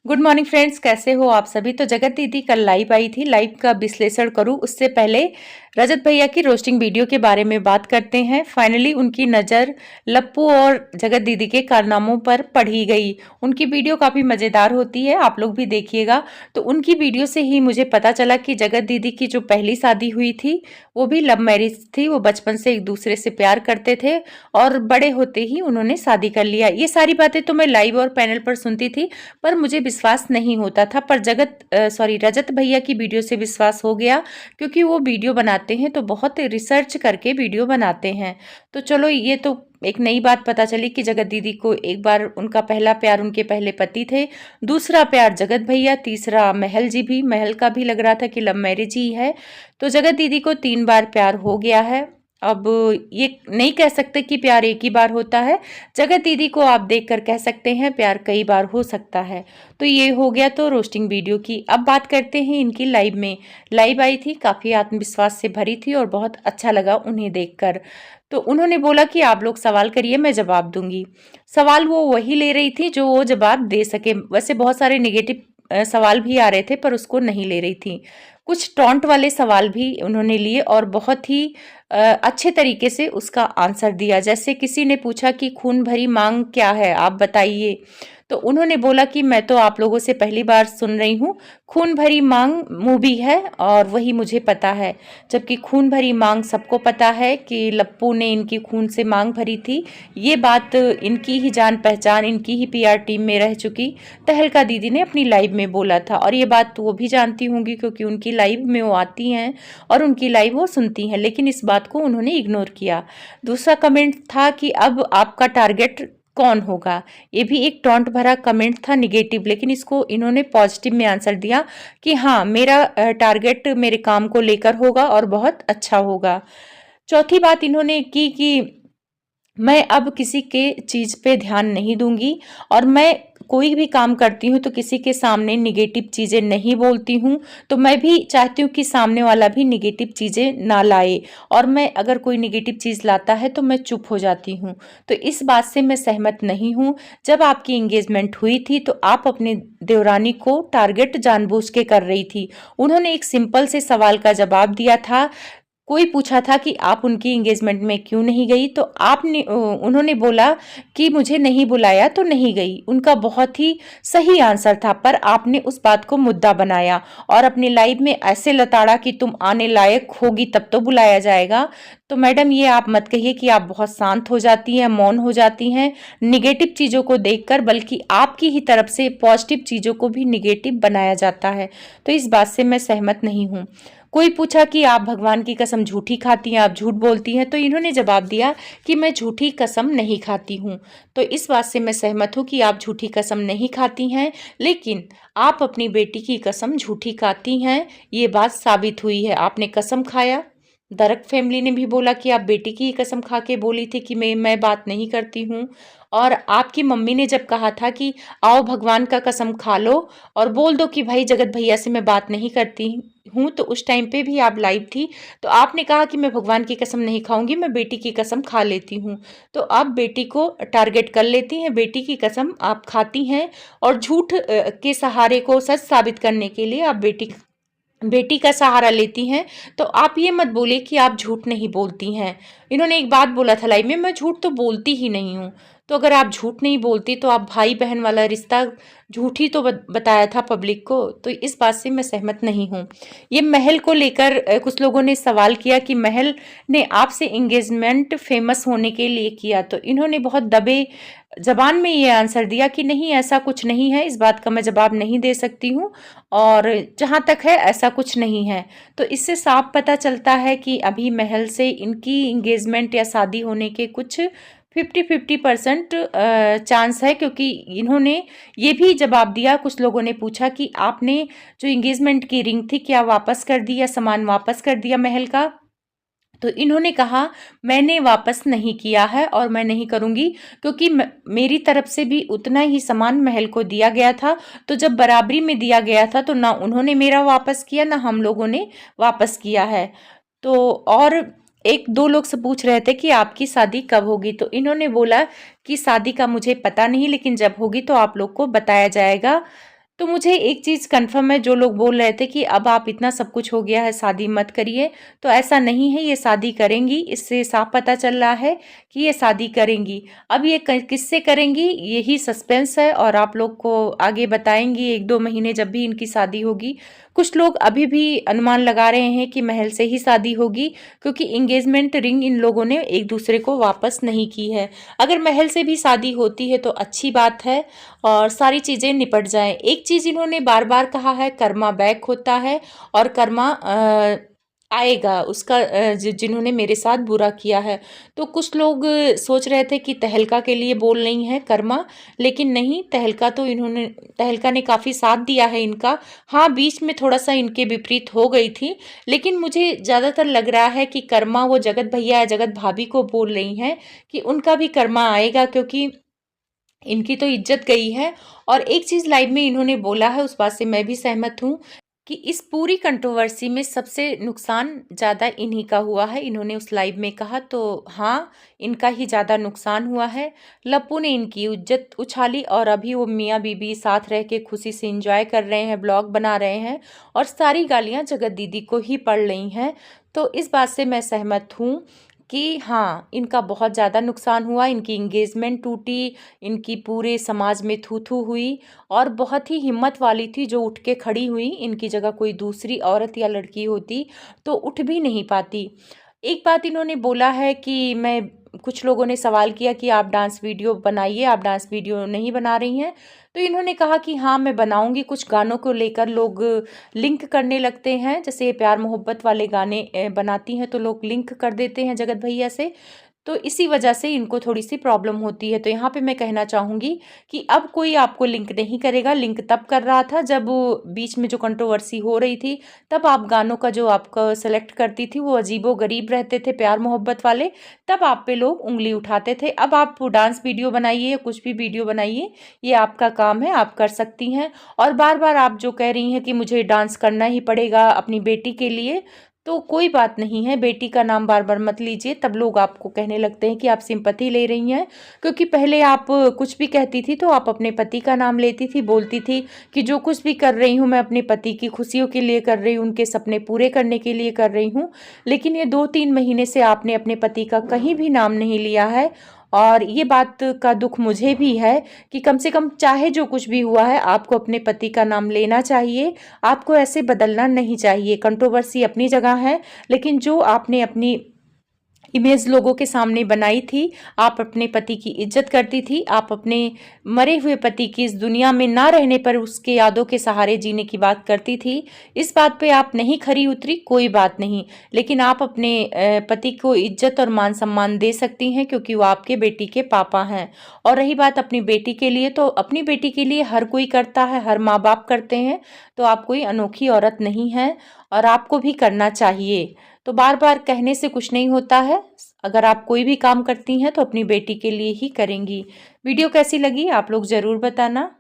Good morning friends, कैसे हो आप सभी। तो जगत दीदी कल लाइव आई थी। लाइव का विश्लेषण करूं उससे पहले रजत भैया की रोस्टिंग वीडियो के बारे में बात करते हैं। फाइनली उनकी नज़र लप्पू और जगत दीदी के कारनामों पर पड़ी गई। उनकी वीडियो काफ़ी मज़ेदार होती है, आप लोग भी देखिएगा। तो उनकी वीडियो से ही मुझे पता चला कि जगत दीदी की जो पहली शादी हुई थी वो भी लव मैरिज थी। वो बचपन से एक दूसरे से प्यार करते थे और बड़े होते ही उन्होंने शादी कर लिया। ये सारी बातें तो मैं लाइव और पैनल पर सुनती थी, पर मुझे विश्वास नहीं होता था। पर रजत भैया की वीडियो से विश्वास हो गया, क्योंकि वो वीडियो बनाते हैं तो बहुत रिसर्च करके वीडियो बनाते हैं। तो चलो, ये तो एक नई बात पता चली कि जगत दीदी को एक बार उनका पहला प्यार उनके पहले पति थे, दूसरा प्यार जगत भैया, तीसरा महल जी भी। महल का भी लग रहा था कि लव मैरिज ही है। तो जगत दीदी को 3 बार प्यार हो गया है। अब ये नहीं कह सकते कि प्यार एक ही बार होता है। जगत दीदी को आप देखकर कह सकते हैं प्यार कई बार हो सकता है। तो ये हो गया तो रोस्टिंग वीडियो की। अब बात करते हैं इनकी लाइव में। लाइव आई थी, काफ़ी आत्मविश्वास से भरी थी और बहुत अच्छा लगा उन्हें देखकर। तो उन्होंने बोला कि आप लोग सवाल करिए, मैं जवाब दूंगी। सवाल वो वही ले रही थी जो वो जवाब दे सके। वैसे बहुत सारे नेगेटिव सवाल भी आ रहे थे, पर उसको नहीं ले रही थी। कुछ टॉन्ट वाले सवाल भी उन्होंने लिए और बहुत ही अच्छे तरीके से उसका आंसर दिया। जैसे किसी ने पूछा कि खून भरी मांग क्या है, आप बताइए। तो उन्होंने बोला कि मैं तो आप लोगों से पहली बार सुन रही हूँ। खून भरी मांग मूवी है और वही मुझे पता है, जबकि खून भरी मांग सबको पता है कि लप्पू ने इनकी खून से मांग भरी थी। ये बात इनकी ही जान पहचान, इनकी ही पीआर टीम में रह चुकी तहलका दीदी ने अपनी लाइव में बोला था। और ये बात तो वो भी जानती होंगी, क्योंकि उनकी लाइव में वो आती हैं और उनकी लाइव वो सुनती हैं, लेकिन इस बात को उन्होंने इग्नोर किया। दूसरा कमेंट था कि अब आपका टारगेट कौन होगा। ये भी एक टॉन्ट भरा कमेंट था, निगेटिव, लेकिन इसको इन्होंने पॉजिटिव में आंसर दिया कि हाँ, मेरा टारगेट मेरे काम को लेकर होगा और बहुत अच्छा होगा। चौथी बात इन्होंने की कि मैं अब किसी के चीज़ पे ध्यान नहीं दूंगी और मैं कोई भी काम करती हूँ तो किसी के सामने निगेटिव चीज़ें नहीं बोलती हूँ। तो मैं भी चाहती हूँ कि सामने वाला भी निगेटिव चीज़ें ना लाए, और मैं अगर कोई निगेटिव चीज़ लाता है तो मैं चुप हो जाती हूँ। तो इस बात से मैं सहमत नहीं हूँ। जब आपकी एंगेजमेंट हुई थी तो आप अपने देवरानी को टारगेट जानबूझ के कर रही थी। उन्होंने एक सिंपल से सवाल का जवाब दिया था। कोई पूछा था कि आप उनकी एंगेजमेंट में क्यों नहीं गई, तो उन्होंने बोला कि मुझे नहीं बुलाया तो नहीं गई। उनका बहुत ही सही आंसर था, पर आपने उस बात को मुद्दा बनाया और अपनी लाइफ में ऐसे लताड़ा कि तुम आने लायक होगी तब तो बुलाया जाएगा। तो मैडम, ये आप मत कहिए कि आप बहुत शांत हो जाती हैं, मौन हो जाती हैं निगेटिव चीज़ों को देखकर, बल्कि आपकी ही तरफ से पॉजिटिव चीज़ों को भी निगेटिव बनाया जाता है। तो इस बात से मैं सहमत नहीं हूँ। कोई पूछा कि आप भगवान की कसम झूठी खाती हैं, आप झूठ बोलती हैं, तो इन्होंने जवाब दिया कि मैं झूठी कसम नहीं खाती हूँ। तो इस बात से मैं सहमत हूँ कि आप झूठी कसम नहीं खाती हैं, लेकिन आप अपनी बेटी की कसम झूठी खाती हैं। ये बात साबित हुई है, आपने कसम खाया। दरक फैमिली ने भी बोला कि आप बेटी की ही कसम खा के बोली थी कि मैं बात नहीं करती हूँ। और आपकी मम्मी ने जब कहा था कि आओ भगवान का कसम खा लो और बोल दो कि भाई जगत भैया से मैं बात नहीं करती हूँ, तो उस टाइम पे भी आप लाइव थी। तो आपने कहा कि मैं भगवान की कसम नहीं खाऊंगी, मैं बेटी की कसम खा लेती हूँ। तो आप बेटी को टारगेट कर लेती हैं, बेटी की कसम आप खाती हैं और झूठ के सहारे को सच साबित करने के लिए आप बेटी का सहारा लेती हैं। तो आप ये मत बोले कि आप झूठ नहीं बोलती हैं। इन्होंने एक बात बोला था लाइव में, मैं झूठ तो बोलती ही नहीं हूँ। तो अगर आप झूठ नहीं बोलती तो आप भाई बहन वाला रिश्ता झूठ ही तो बताया था पब्लिक को। तो इस बात से मैं सहमत नहीं हूँ। ये महल को लेकर कुछ लोगों ने सवाल किया कि महल ने आपसे एंगेजमेंट फेमस होने के लिए किया। तो इन्होंने बहुत दबे जबान में ये आंसर दिया कि नहीं, ऐसा कुछ नहीं है, इस बात का मैं जवाब नहीं दे सकती हूँ और जहाँ तक है ऐसा कुछ नहीं है। तो इससे साफ पता चलता है कि अभी महल से इनकी एंगेजमेंट या शादी होने के कुछ 50-50% चांस है, क्योंकि इन्होंने ये भी जवाब दिया। कुछ लोगों ने पूछा कि आपने जो एंगेजमेंट की रिंग थी क्या वापस कर दी या सामान वापस कर दिया महल का। तो इन्होंने कहा मैंने वापस नहीं किया है और मैं नहीं करूँगी, क्योंकि मेरी तरफ से भी उतना ही सामान महल को दिया गया था। तो जब बराबरी में दिया गया था तो ना उन्होंने मेरा वापस किया ना हम लोगों ने वापस किया है। तो और एक दो लोग से पूछ रहे थे कि आपकी शादी कब होगी। तो इन्होंने बोला कि शादी का मुझे पता नहीं, लेकिन जब होगी तो आप लोग को बताया जाएगा। तो मुझे एक चीज़ कन्फर्म है, जो लोग बोल रहे थे कि अब आप इतना सब कुछ हो गया है, शादी मत करिए, तो ऐसा नहीं है, ये शादी करेंगी। इससे साफ पता चल रहा है कि ये शादी करेंगी। अब ये किससे करेंगी, यही सस्पेंस है और आप लोग को आगे बताएंगी 1-2 महीने जब भी इनकी शादी होगी। कुछ लोग अभी भी अनुमान लगा रहे हैं कि महल से ही शादी होगी, क्योंकि इंगेजमेंट रिंग इन लोगों ने एक दूसरे को वापस नहीं की है। अगर महल से भी शादी होती है तो अच्छी बात है और सारी चीज़ें निपट जाएँ। एक चीज़ इन्होंने बार-बार कहा है, कर्मा बैक होता है और कर्मा आएगा उसका, जिन्होंने मेरे साथ बुरा किया है। तो कुछ लोग सोच रहे थे कि तहलका के लिए बोल रही हैं कर्मा, लेकिन नहीं, तहलका ने काफ़ी साथ दिया है इनका। हाँ, बीच में थोड़ा-सा इनके विपरीत हो गई थी, लेकिन मुझे ज़्यादातर लग रहा है कि कर्मा वो जगत भैया या जगत भाभी को बोल रही हैं कि उनका भी कर्मा आएगा, क्योंकि इनकी तो इज्जत गई है। और एक चीज़ लाइव में इन्होंने बोला है, उस बात से मैं भी सहमत हूँ कि इस पूरी कंट्रोवर्सी में सबसे नुकसान ज़्यादा इन्हीं का हुआ है। इन्होंने उस लाइव में कहा, तो हाँ, इनका ही ज़्यादा नुकसान हुआ है। लप्पू ने इनकी इज्जत उछाली और अभी वो मियाँ बीबी साथ रह के खुशी से एंजॉय कर रहे हैं, ब्लॉग बना रहे हैं और सारी गालियाँ जगत दीदी को ही पड़ रही हैं। तो इस बात से मैं सहमत हूँ कि हाँ, इनका बहुत ज़्यादा नुकसान हुआ, इनकी एंगेजमेंट टूटी, इनकी पूरे समाज में थू-थू हुई और बहुत ही हिम्मत वाली थी जो उठ के खड़ी हुई। इनकी जगह कोई दूसरी औरत या लड़की होती तो उठ भी नहीं पाती। एक बात इन्होंने बोला है कि मैं कुछ लोगों ने सवाल किया कि आप डांस वीडियो बनाइए, आप डांस वीडियो नहीं बना रही हैं। तो इन्होंने कहा कि हाँ, मैं बनाऊँगी। कुछ गानों को लेकर लोग लिंक करने लगते हैं, जैसे प्यार मोहब्बत वाले गाने बनाती हैं तो लोग लिंक कर देते हैं जगत भैया से, तो इसी वजह से इनको थोड़ी-सी प्रॉब्लम होती है। तो यहाँ पे मैं कहना चाहूँगी कि अब कोई आपको लिंक नहीं करेगा। लिंक तब कर रहा था जब वो बीच में जो कंट्रोवर्सी हो रही थी, तब आप गानों का जो आपका सेलेक्ट करती थी वो अजीबो-गरीब रहते थे, प्यार मोहब्बत वाले, तब आप पे लोग उँगली उठाते थे। अब आप डांस वीडियो बनाइए या कुछ भी वीडियो बनाइए, ये आपका काम है, आप कर सकती हैं। और बार-बार आप जो कह रही हैं कि मुझे डांस करना ही पड़ेगा अपनी बेटी के लिए, तो कोई बात नहीं है, बेटी का नाम बार-बार मत लीजिए, तब लोग आपको कहने लगते हैं कि आप सिंपैथी ले रही हैं। क्योंकि पहले आप कुछ भी कहती थी तो आप अपने पति का नाम लेती थी, बोलती थी कि जो कुछ भी कर रही हूँ मैं अपने पति की खुशियों के लिए कर रही हूँ, उनके सपने पूरे करने के लिए कर रही हूँ। लेकिन ये 2-3 महीने से आपने अपने पति का कहीं भी नाम नहीं लिया है और ये बात का दुःख मुझे भी है कि कम से कम चाहे जो कुछ भी हुआ है, आपको अपने पति का नाम लेना चाहिए। आपको ऐसे बदलना नहीं चाहिए। कंट्रोवर्सी अपनी जगह है, लेकिन जो आपने अपनी इमेज लोगों के सामने बनाई थी, आप अपने पति की इज्जत करती थी, आप अपने मरे हुए पति की इस दुनिया में ना रहने पर उसके यादों के सहारे जीने की बात करती थी। इस बात पे आप नहीं खरी उतरी, कोई बात नहीं, लेकिन आप अपने पति को इज्जत और मान-सम्मान दे सकती हैं, क्योंकि वो आपके बेटी के पापा हैं। और रही बात अपनी बेटी के लिए, तो अपनी बेटी के लिए हर कोई करता है, हर माँ-बाप करते हैं, तो आप कोई अनोखी औरत नहीं हैं और आपको भी करना चाहिए। तो बार-बार कहने से कुछ नहीं होता है। अगर आप कोई भी काम करती हैं तो अपनी बेटी के लिए ही करेंगी। वीडियो कैसी लगी आप लोग ज़रूर बताना।